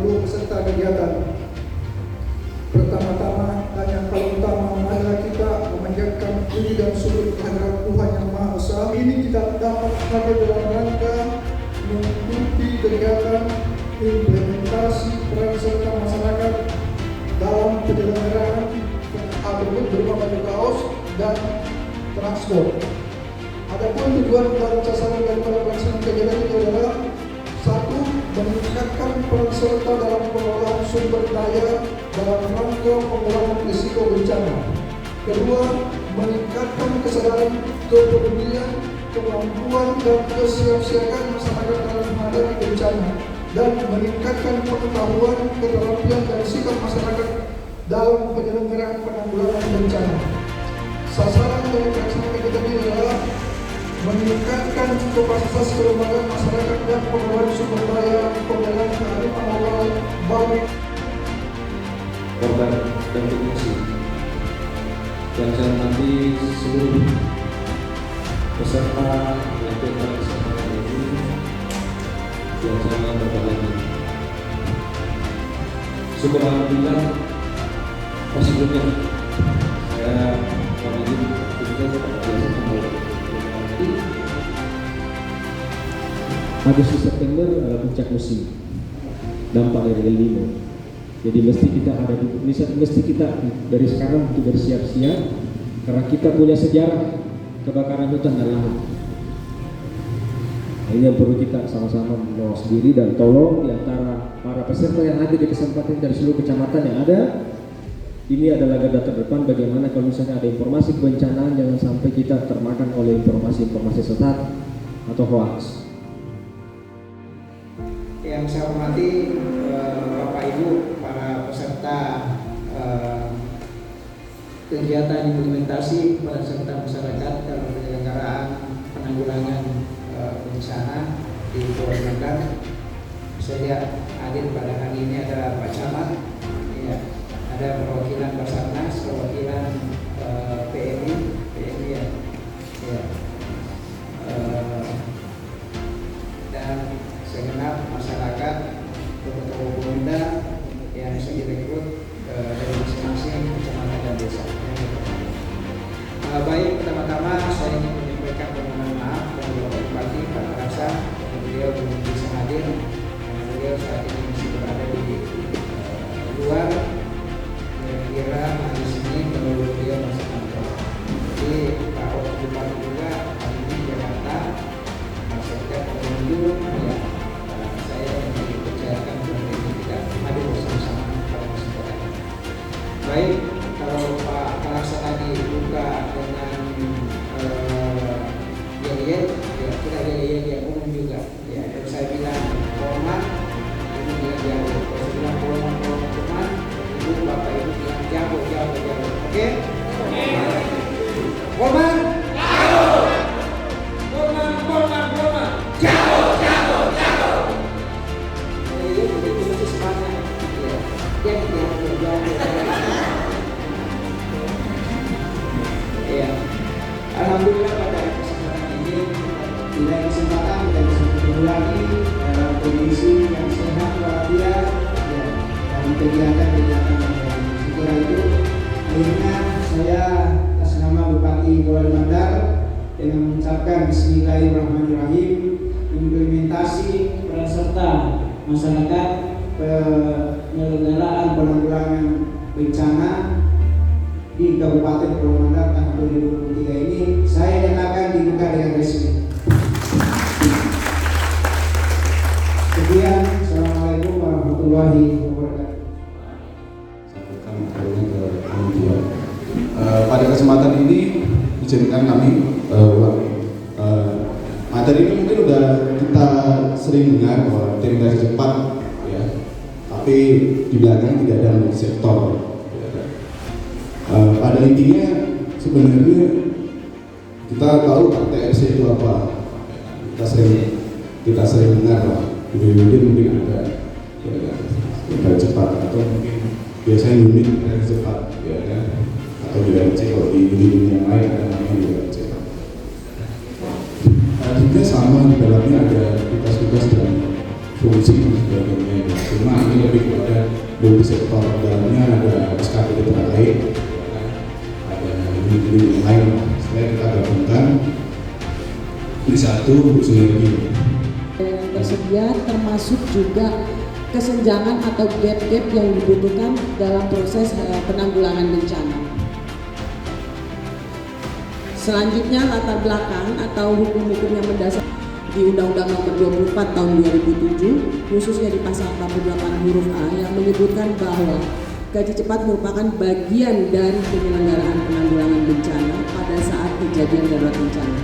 Ibu peserta kegiatan. Pertama-tama dan yang paling utama, marilah kita memanjatkan puji dan syukur kehadirat Tuhan Yang Maha Esa. Ini kita dapat hadir dalam rangka mengikuti kegiatan implementasi peran serta masyarakat dalam penyelenggaraan atribut berupa baju kaos dan transport. Adapun tujuan dan sasaran daripada pelaksanaan kegiatan ini adalah: satu, meningkatkan peran serta dalam pengelolaan sumber daya dalam rangka pengurangan risiko bencana. Kedua, meningkatkan kesadaran, kepedulian, kemampuan dan kesiapsiagaan masyarakat dalam menghadapi bencana, dan meningkatkan pengetahuan, keterampilan dan sikap masyarakat dalam penyelenggaraan penanggulangan bencana. Sasaran dari pelaksanaan kegiatan ini adalah meningkatkan kapasitas kelembagaan masyarakat dan pengelolaan sumber daya pengelolaan kearifan lokal baik korban dan pengungsi. Yang saya hormati seluruh peserta melakukan kesempatan ini yang saya berbahagia. Syukur alhamdulillah, sebelumnya saya mohon izin Agustus September adalah puncak musim dampak dari El Nino. Jadi mesti kita dari sekarang untuk bersiap-siap, karena kita punya sejarah kebakaran hutan dan lahan. Nah, ini yang perlu kita sama-sama mawas diri, dan tolong di antara para peserta yang hadir di kesempatan dari seluruh kecamatan yang ada, ini adalah garda terdepan. Bagaimana kalau misalnya ada informasi kebencanaan, jangan sampai kita termakan oleh informasi-informasi sesat atau hoax. Yang saya hormati Bapak Ibu para peserta kegiatan implementasi peran serta masyarakat dalam penyelenggaraan penanggulangan bencana di Pulau Mandar. Saya lihat hadir pada hari ini ada Pak Camat, ya, ada perwakilan Basarnas, perwakilan PMI ya, ya. Dan segenap masyarakat tokoh pemuda yang bisa direkrut dari masing-masing kecamatan dan desa. Baik, pertama-tama saya ingin menyampaikan permohonan maaf dan Bapak Bupati Pak Rasa, beliau belum bisa hadir karena beliau saat ini masih berada di luar. Kira-kira hari Senin baru beliau masuk kantor. Jadi Pak Bupati juga hari ini di Jakarta, setiap pengunjung ya. Baik, kalau Pak Kalasa tadi buka dengan yel-yel, ya kita ada yel yang umum juga. Ya, kalau saya bilang hormat, ini bilang jauh. Kalau saya bilang hormat, itu Bapak Ibu bilang jauh. Oke? Hormat, jauh. Hormat, jauh. Jadi itu mesti semangat. Ya, ya. Alhamdulillah pada kesempatan ini bila kesempatan dan bertemu lagi dalam kondisi yang sehat walafiat ya, dan kegiatan-kegiatan yang lain. Setelah itu, akhirnya saya atas nama Bupati Pulau Mandar dengan mengucapkan Bismillahirrahmanirrahim, implementasi peran serta masyarakat penyelenggaraan penanggulangan bencana di Kabupaten Pulau Mandar tahun 2023 ini saya nyatakan dibuka dengan resmi. Sekian, Assalamualaikum warahmatullahi wabarakatuh. Sampaikan materinya ke panitia. Pada kesempatan ini izinkan kami ulangi. Materi ini mungkin sudah kita sering dengar bahwa integrasi cepat, ya, tapi di belakang tidak ada multisektor. Pada intinya sebenarnya kita tahu TRC itu apa, kita sering dengar lah, mungkin ada ya, cepat atau mungkin biasanya unit integrasi cepat, ya kan, atau UNC kalau di dunia yang lain ada namanya UNC. Juga sama di dalamnya ada tugas-tugas dan fungsi dan sebagainya. cuma ini lebih kepada multisektor. Dalamnya ada SKPD terkait, ada unit-unit yang lain. Setelah kita gabungkan ini satu sinergi. Yang tersedia termasuk juga kesenjangan atau gap-gap yang dibutuhkan dalam proses penanggulangan bencana. Selanjutnya latar belakang atau hukum-hukum yang mendasar di Undang-Undang Nomor 24 Tahun 2007, khususnya di pasal 48 huruf A yang menyebutkan bahwa gaji cepat merupakan bagian dari penyelenggaraan penanggulangan bencana pada saat kejadian darurat bencana.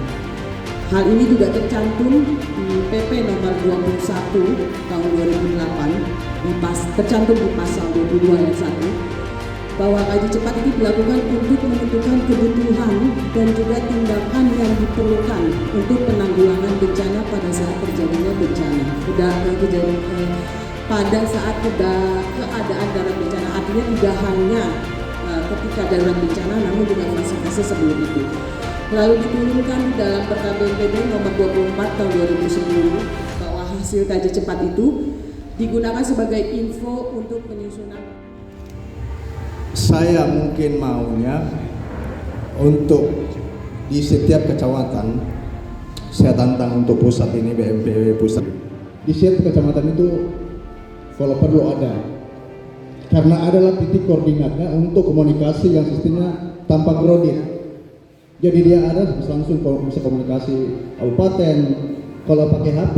Hal ini juga tercantum di PP Nomor 21 Tahun 2008, tercantum di pasal 22 ayat 1, bahwa gaji cepat ini dilakukan untuk menentukan kebutuhan dan juga tindakan yang diperlukan untuk penanggulangan bencana pada saat terjadinya bencana. Pada saat keadaan darurat bencana, artinya tidak hanya ketika darurat bencana, namun juga fase-fase sebelum itu. Lalu diturunkan dalam Perda BNPB Nomor 24 Tahun 2010 bahwa hasil kaji cepat itu digunakan sebagai info untuk penyusunan. Saya mungkin maunya untuk di setiap kecamatan, saya tantang untuk pusat ini BNPB pusat. Di setiap kecamatan itu kalau perlu ada, karena adalah titik koordinatnya untuk komunikasi yang sistemnya tanpa kredit. Jadi dia ada langsung bisa komunikasi kabupaten. Kalau pakai HP,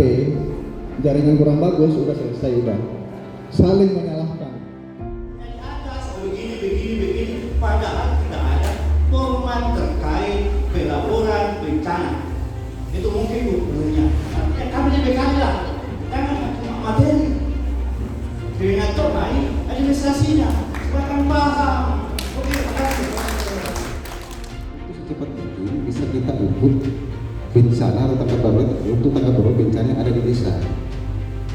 jaringan kurang bagus, udah selesai, udah saling menyalahkan. Begini, padahal tidak ada format terkait pelaporan bencana. Itu mungkin gubernurnya. Artinya kami di BKD lah, jangan cuma materi. Koordinator lain administrasinya, supaya kami paham. Oke, terima kasih. Secepat mungkin bisa kita ukur bencana atau tanggap darurat untuk tanggap darurat bencana yang ada di desa,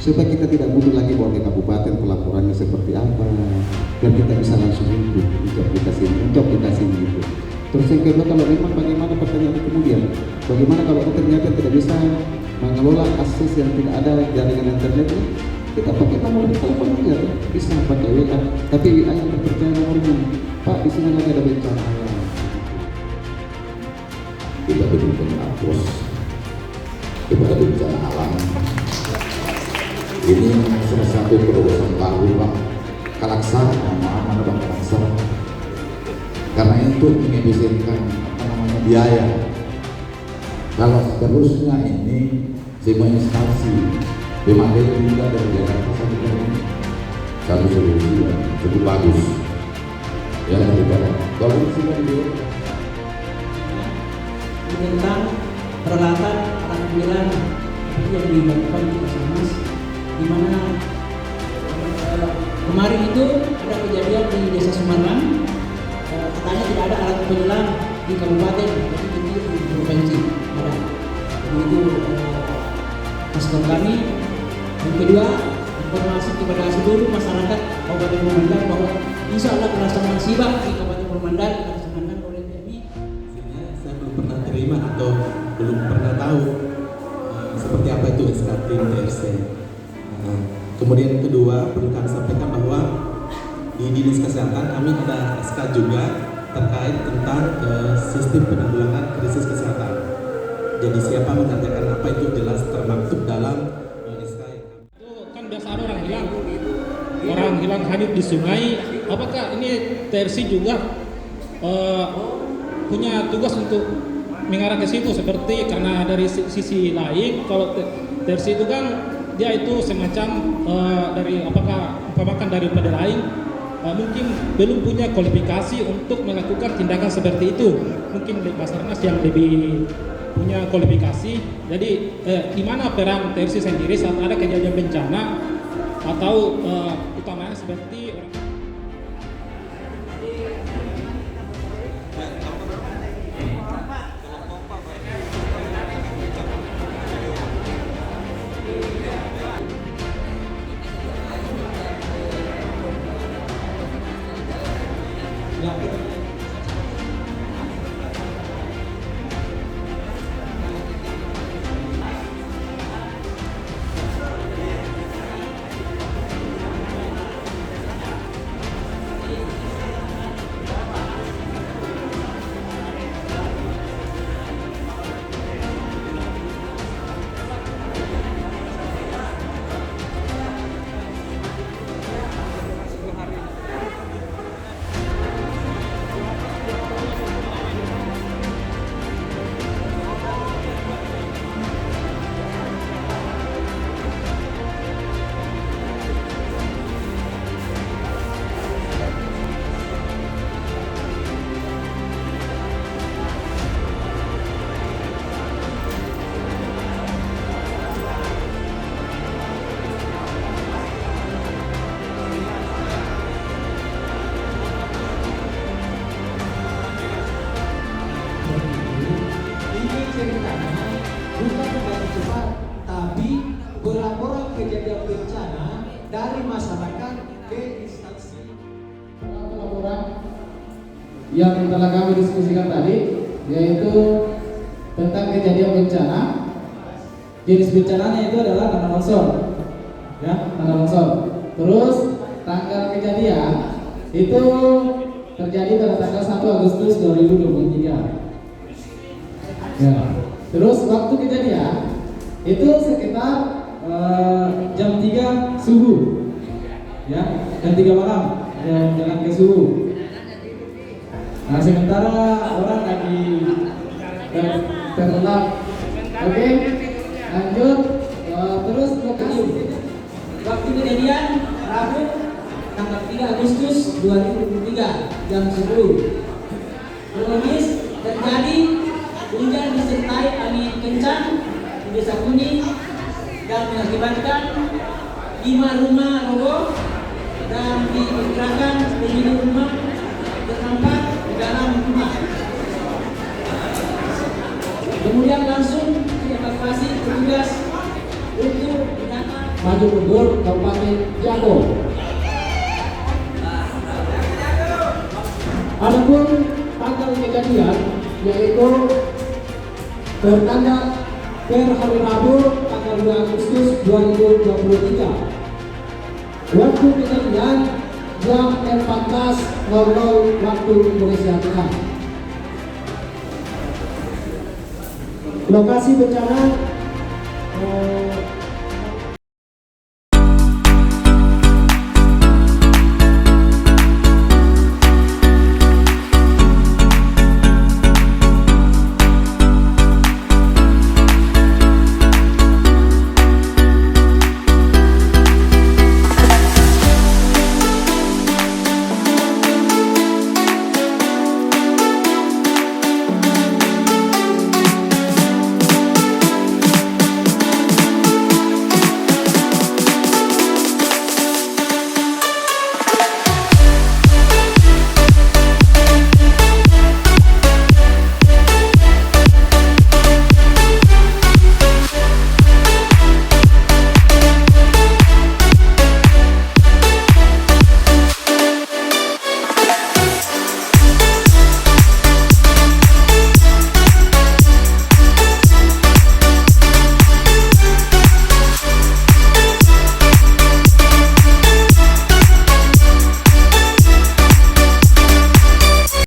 supaya kita tidak butuh lagi bawa ke kabupaten pelaporannya seperti apa, dan kita bisa langsung input untuk aplikasi itu. Terus yang kedua, kalau memang bagaimana pertanyaan kemudian, bagaimana kalau ternyata tidak bisa mengelola akses yang tidak ada jaringan internet, kita pakai nomor telepon aja, bisa pakai WA, tapi WA yang terpercaya nomornya. Pak, di sini lagi ada bencana. Kita betul-betul menghapus kepada bencana alam. Ini salah satu terobosan baru Pak Kalaksana, mana Bang Kalaksana, karena itu mengefisienkan biaya. Kalau seterusnya ini semua instansi memakai juga dari Jakarta sampai ke ini satu solusi yang cukup bagus ya, daripada kalau ini semua dibuat tentang peralatan penanggulangan yang dilakukan di Basarnas, di mana kemarin itu ada kejadian di Desa Sumarlan, katanya tidak ada alat penyelam di kabupaten, tapi itu di provinsi ada. Jadi itu masukan kami. Yang kedua, informasi kepada seluruh masyarakat Kabupaten Pemandan bahwa insya Allah pelaksanaan SIBA di Kabupaten Pemandan dilaksanakan oleh TNI. Saya belum pernah terima atau belum pernah tahu seperti apa itu SKT TRC. Kemudian kedua, perlu kami sampaikan bahwa di Dinas Kesehatan kami ada SK juga terkait tentang sistem penanggulangan krisis kesehatan. Jadi siapa mengerjakan apa itu jelas termaktub dalam SK. Itu kan biasa ada orang hilang hanyut di sungai. Apakah ini TRC juga punya tugas untuk mengarah ke situ, seperti karena dari sisi lain kalau TRC itu kan dia itu semacam dari apakah umpamakan daripada lain mungkin belum punya kualifikasi untuk melakukan tindakan seperti itu. Mungkin Basarnas yang lebih punya kualifikasi. Jadi di mana peran TRC sendiri saat ada kejadian bencana atau utamanya seperti orang dari masyarakat ke instansi. Laporan yang telah kami diskusikan tadi, yaitu tentang kejadian bencana. Jenis bencananya itu adalah tanah longsor, ya, tanah longsor. Terus tanggal kejadian itu terjadi pada tanggal 1 Agustus 2023. Ya. Terus waktu kejadian itu sekitar jam 3 subuh, ya, jam 3 malam, jalan ke subuh. Nah, sementara orang lagi terlelap. Oke, lanjut. Terus lokasi. Waktu kejadian Rabu tanggal 3 Agustus 2023 jam 10. Kronologis terjadi hujan disertai angin kencang di Desa Kuning dan mengakibatkan 5 rumah roboh dan diperkirakan 9 rumah terdampar di dalam rumah. Kemudian langsung dievakuasi petugas untuk didata Maju mundur Kabupaten Jago. Adapun tanggal kejadian yaitu bertanggal per hari Rabu tanggal 2 Agustus 2023. Waktu kejadian jam 14.00 waktu Indonesia Tengah. Lokasi bencana